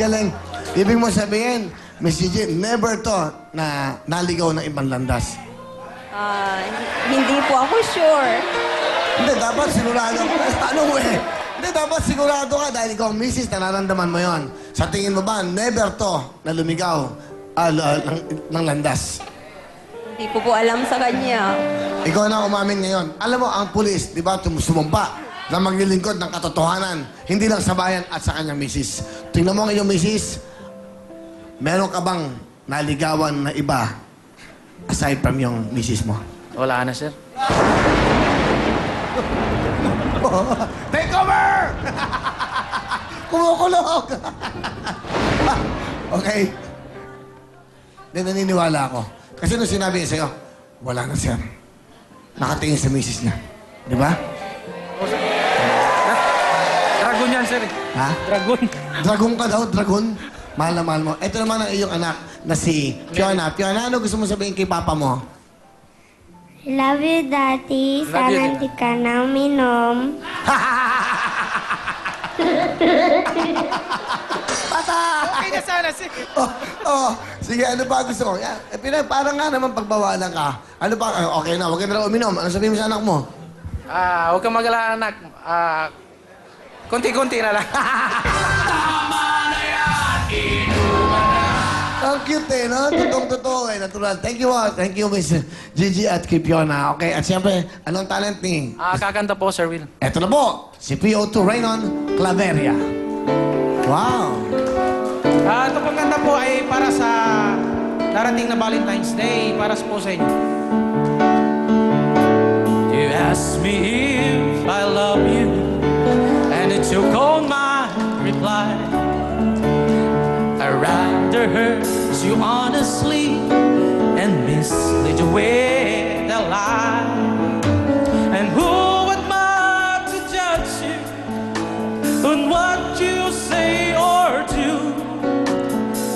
Galing. Ibig mo sabihin, Miss Gigi, never to na naligaw ng ibang landas. Hindi po ako sure. Hindi, dapat sigurado ka. Tanong mo eh. Hindi, dapat sigurado ka dahil ikaw, misis, nararamdaman mo yon. Sa tingin mo ba, never to na lumigaw ng landas? Hindi ko po alam sa kanya. Ikaw na umamin ngayon. Alam mo, ang pulis, di ba, sumumpa na maglilingkod ng katotohanan. Hindi lang sa bayan at sa kanyang misis. Tingnan mo ngayon, misis, meron ka bang naligawan na iba aside from yung misis mo? Wala na, sir. Take over! Kumukulog! Okay. Then naniniwala ako. Kasi nung sinabi niya sa'yo, wala na, sir. Nakatingin sa misis niya. Di ba? Dragon yan, sir. Ha? Dragon. Dragon ka daw, dragon. Mahal na mahal mo. Ito naman ang iyong anak na si Fiona. Fiona, ano gusto mo sabihin kay papa mo? Love you, Daddy. Love you, Sana Dad. hindi ka na uminom. Bata! Okay na sana, sir. Sige, ano pa gusto mo? Yan. Parang nga naman pagbawalan ka. Ano pa? Okay na, huwag ka na raw uminom. Ano sabihin mo sa anak mo? Huwag kang mag-alala, anak. Konti-konti na lang. Ang cute eh, no? Totoo eh, natural. Thank you, thank you, Miss Gigi at kay Fiona. Okay, at siyempre, anong talent ni? Kakanta po, Sir Will. Eto na po, si PO2 Raynon Claveria. Wow! Ito pong kanta po ay para sa darating na Valentine's Day, para po sa inyo. You asked me if I love you, and it took on my reply. I rather hurt you honestly and mislead you with a lie. And who am I to judge you on what you say or do?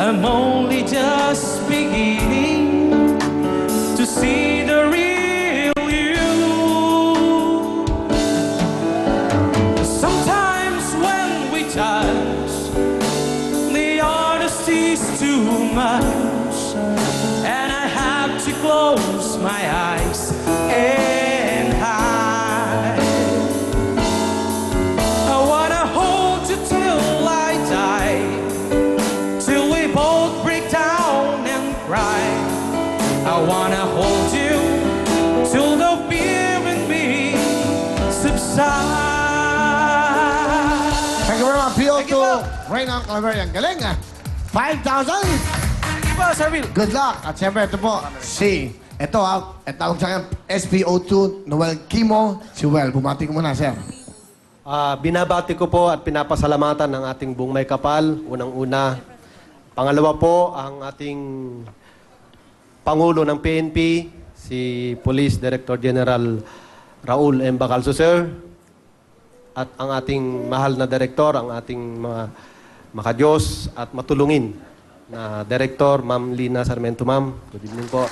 I'm only just beginning to see the real you. Sometimes when we touch, the honesty's too much, and I have to close my eyes and hide. I wanna hold you till I die, till we both break down and cry. I wanna hold you till the fear in me subsides. Thank you very much, PO2 Raynon Claveria. Ang galing ah! 5,000! Thank you po, Sir Will. Good luck! At siyempre, ito po, ito tawag sa akin, SPO2 Noel Kimo, si Well. Bumati ko muna, sir. Binabati ko po at pinapasalamatan ng ating buong may kapal, unang-una. Pangalawa po, ang ating Pangulo ng PNP, si Police Director General Raul M. Bacalso, sir. At ang ating mahal na direktor, ang ating mga makadiyos at matulungin na Director, Ma'am Lina Sarmiento, ma'am. Good evening po.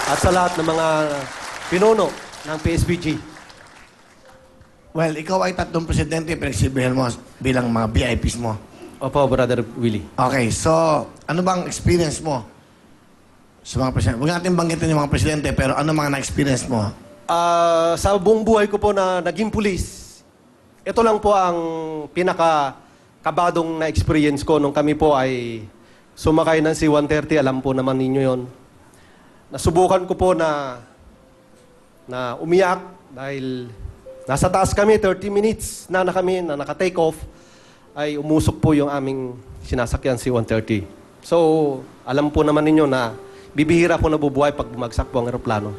At sa lahat ng mga pinuno ng PSBG. Well, ikaw ay tatlong presidente pinagsilbihan mo bilang mga VIPs mo. Opo, Brother Willie. Okay, so ano bang experience mo sa mga presidente? Huwag natin banggitin yung mga presidente, pero ano mga na-experience mo? Sa buong buhay ko po na naging pulis, ito lang po ang pinaka-kabadong na experience ko nung kami po ay sumakay ng C-130. Alam po naman ninyo yon. Nasubukan ko po na umiyak dahil nasa taas kami, 30 minutes na kami na naka-take off, ay umusok po yung aming sinasakyan C-130. So, alam po naman ninyo na bibihira po nabubuhay pag bumagsak po ang eroplano.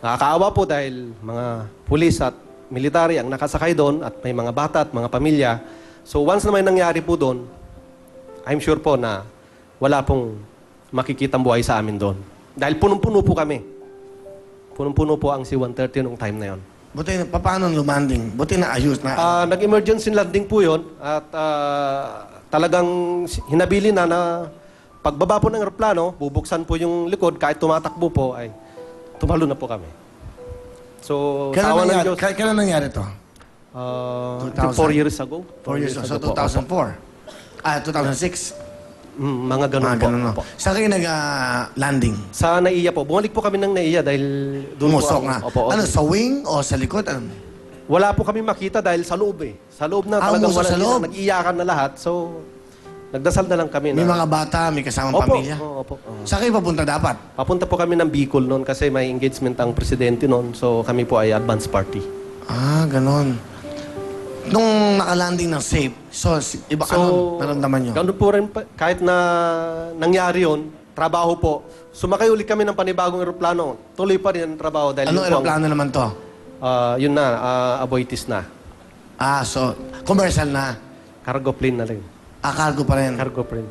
Nakakaawa po dahil mga pulis at military ang nakasakay doon at may mga bata at mga pamilya. So once na may nangyari po doon, I'm sure po na wala pong makikitang buhay sa amin doon. Dahil punong-puno po kami. Punong-puno po ang C-130 nung time na yon. Buti, paano lumanding? Buti na ayos na. Nag-emergency landing po yon at talagang hinabili na pagbaba po ng aeroplano, bubuksan po yung likod, kahit tumatakbo po, ay tumalo na po kami. So, tawa ng Diyos. Kailan nangyari to? I think 4 years ago. 4 years ago. So, po. 2004. 2006. Mga ganun Mga po. ganun, no? Opo. Saan kayo nag-landing? Sa NAIA po. Bumalik po kami ng NAIA dahil doon Pumusok po. nga. Opo, Ano, opo. sa wing o sa likod? Ano? Wala po kami makita dahil sa loob eh. Sa loob na Ah, talagang umusok wala sa loob? nag-iyakan na lahat. So, nagdasal na lang kami May na... mga bata, may kasamang Opo, pamilya. opo. Saan kayo papunta dapat? Papunta po kami ng Bicol noon kasi may engagement ang presidente noon. So, kami po ay advance party. Ah, ganon. Nung nakalanding ng safe, so, iba ka nun, naramdaman nyo? Ganun po rin, kahit na nangyari yun, trabaho po, sumakay ulit kami ng panibagong eroplano. Tuloy pa rin ang trabaho dahil Anong yun po ang- aeroplano naman to? yun na, Aboitiz na. Ah, so, commercial na. Cargo plane na rin. Ah, cargo pa rin. Cargo plane.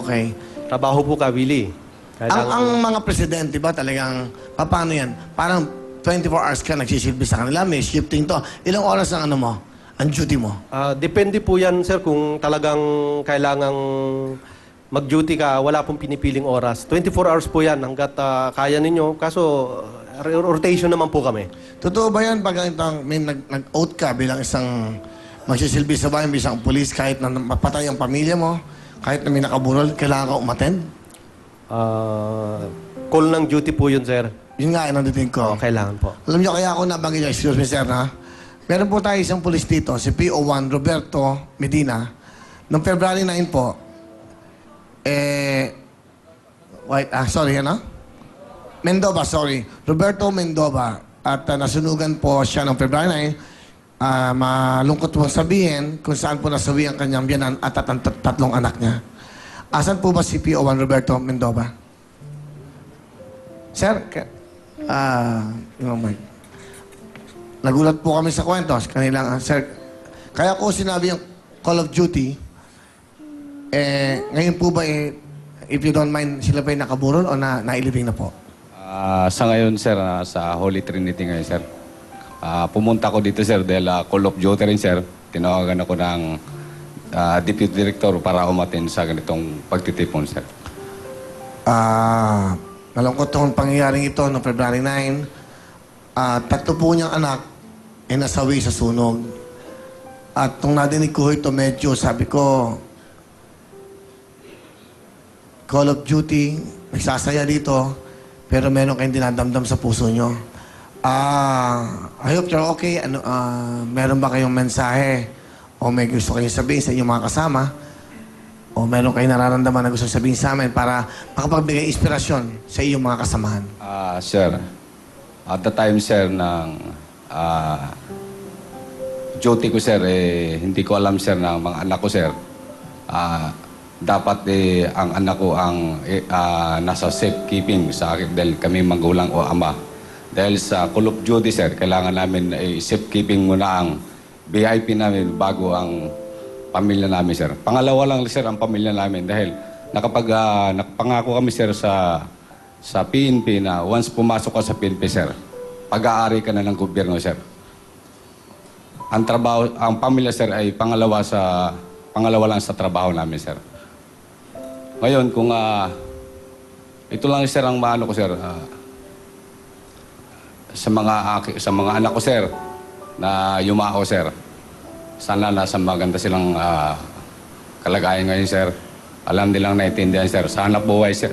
Okay. Trabaho po ka, Willie. Ang mga presidente ba talagang, paano yan? Parang 24 hours ka nagsisilbi sa kanila, may shifting to. Ilang oras ang ano mo? Ang duty mo? Depende po yan, sir, kung talagang kailangang mag-duty ka, wala pong pinipiling oras. 24 hours po yan hanggat kaya ninyo. Kaso, rotation naman po kami. Totoo ba yan pag may nag-out ka bilang isang magsisilbi sa bayan, bilang isang pulis, kahit na mapatay ang pamilya mo, kahit na may nakaburol, kailangan ka umaten? Call ng duty po yun, sir. Yun nga, nanditing ko. Kailangan po. Alam niyo, kaya ako nabanggit niyo, excuse me sir, ha? Meron po tayo isang pulis dito, si PO1 Roberto Medina. Noong February 9 po, sorry, ano? Mendova, sorry. Roberto Mendova. At nasunugan po siya noong February 9. Malungkot po sabihin kung saan po nasawi ang kanyang biyanan at ang tatlong anak niya. Asan po ba si PO1 Roberto Mendova? Sir, yung mic. Nagulat po kami sa kwento. Kanilang, sir, kaya ko sinabi yung Call of Duty, ngayon po ba, if you don't mind, sila ba yung nakaburol o nailibing na po? Sa ngayon, sir, sa Holy Trinity ngayon, sir. Pumunta ko dito, sir, dahil Call of Duty rin, sir. Tinawagan ako ng Deputy Director para umatin sa ganitong pagtitipon, sir. Malungkot itong pangyayaring ito noong February 9. Tatlo po niyang anak ay nasawi sa sunog. At nung nadinig ko ito, medyo sabi ko, Call of Duty, nagsasaya dito, pero meron kayong dinadamdam sa puso nyo. I hope you're okay. Meron ba kayong mensahe o may gusto kayong sabihin sa inyong mga kasama? O meron kayong nararamdaman na gusto sabihin sa amin para makapagbigay inspirasyon sa iyong mga kasamahan? Sir, at the time, sir, ng duty ko, sir, hindi ko alam, sir, ng mga anak ko, sir. Dapat ang anak ko ang nasa safekeeping sa akin dahil kami magulang o ama. Dahil sa Call of Duty, sir, kailangan namin safekeeping muna ang VIP namin bago ang pamilya namin, sir. Pangalawa lang, sir, ang pamilya namin dahil nakapangako kami, sir, sa PNP na once pumasok ka sa PNP, sir, pag-aari ka na ng gobyerno, sir. Ang pamilya, sir, ay pangalawa lang sa trabaho namin, sir. Ngayon, kung ito lang, sir, ang maano ko, sir, sa mga anak ko, sir, na yumao, sir. Sana nasa maganda silang kalagayan ngayon, sir. Alam nilang naiintindihan, sir. Sa hanap buhay, sir,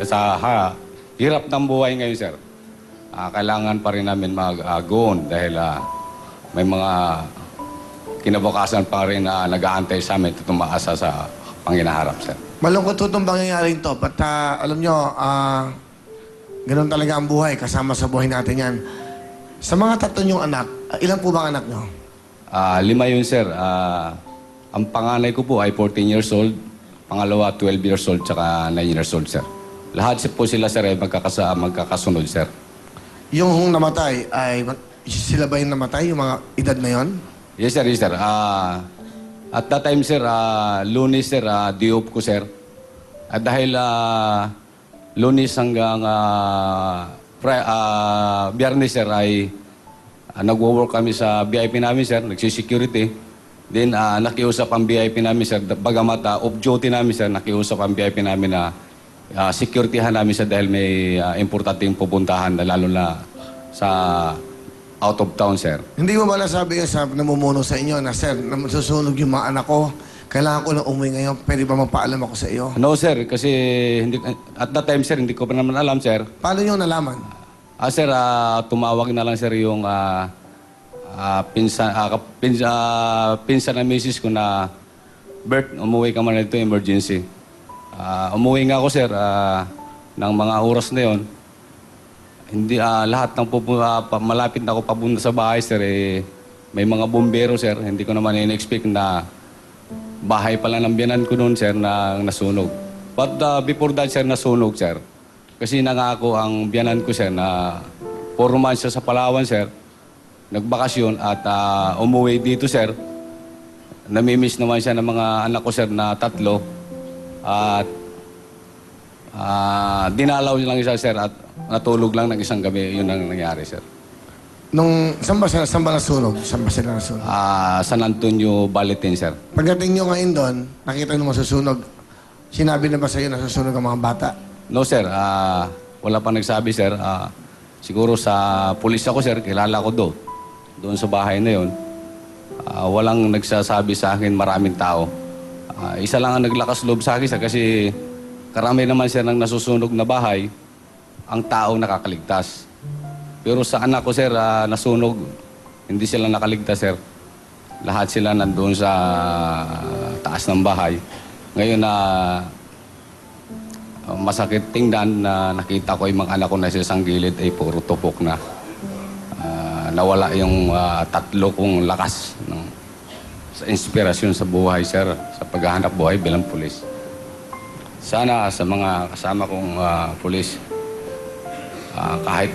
hirap ng buhay ngayon, sir. Kailangan pa rin namin mag-go on dahil may mga kinabukasan pa rin na nag-aantay sa amin at tumaasa sa panginaharap, sir. Malungkot itong pangyayaring to. But alam nyo, ganun talaga ang buhay. Kasama sa buhay natin yan. Sa mga tatlo niyong anak, ilan po bang anak nyo? 5 yun, sir. Ang panganay ko po ay 14 years old. Pangalawa, 12 years old, tsaka 9 years old, sir. Lahat po sila, sir, ay magkakasunod, sir. Yung namatay, sila ba yung namatay, yung mga edad na yon? Yes, sir, yes, sir. At that time, sir, Lunes, sir, di-off ko, sir. At dahil Lunes hanggang Biyernes, sir, ay nagwo-work kami sa VIP namin, sir, nagsisecurity. Then, nakiusap ang VIP namin, sir, bagamat off-duty namin, sir, nakiusap ang VIP namin na securityhan namin, sir, dahil may importanteng pupuntahan, lalo na sa out of town, sir. Hindi mo ba nasabi yun sa namumuno sa inyo na, sir, susunog yung mga anak ko, Kailangan ko lang umuwi ngayon. Pwede ba magpaalam ako sa iyo? No, sir, kasi hindi, at that time, sir, hindi ko pa naman alam, sir. Paano nyo nalaman? Sir, tumawag na lang, sir, yung pinsan na misis ko na, Bert, umuwi ka man dito, emergency. Umuwi nga ako, sir, ng mga oras na yon. Hindi, lahat ng malapit na ako papunta sa bahay, sir, may mga bumbero, sir. Hindi ko naman in-expect na bahay pala ng biyanan ko noon, sir, na nasunog. But before that, sir, nasunog, sir. Kasi nangako ang biyanan ko, sir, na 4 months siya sa Palawan, sir. Nagbakasyon at umuwi dito, sir. Namimiss naman siya ng mga anak ko, sir, na 3. At dinalaw niya lang siya, sir, at natulog lang ng isang gabi. Yun ang nangyari, sir. Saan ba nasunog? Saan ba sila nasunog? San Antonio, Baletin, sir. Pagdating nyo ngayon doon, nakita nyo masusunog. Sinabi na ba sa'yo nasusunog ang mga bata? No, sir. Wala pa nagsabi, sir. Siguro sa pulis ako, sir. Kilala ko doon sa bahay na yon. Walang nagsasabi sa akin maraming tao. Isa lang ang naglakas loob sa akin, sir, kasi karami naman, sir, ng nasusunog na bahay, ang taong nakakaligtas. Pero sa anak ko, sir, nasunog. Hindi sila nakaligtas, sir. Lahat sila nandoon sa taas ng bahay. Ngayon masakit tingnan na nakita ko yung mga anak ko na sa isang gilid ay puro tupok na. Nawala yung 3 kong lakas sa inspirasyon sa buhay, sir, sa paghahanap buhay bilang pulis. Sana sa mga kasama kong pulis, kahit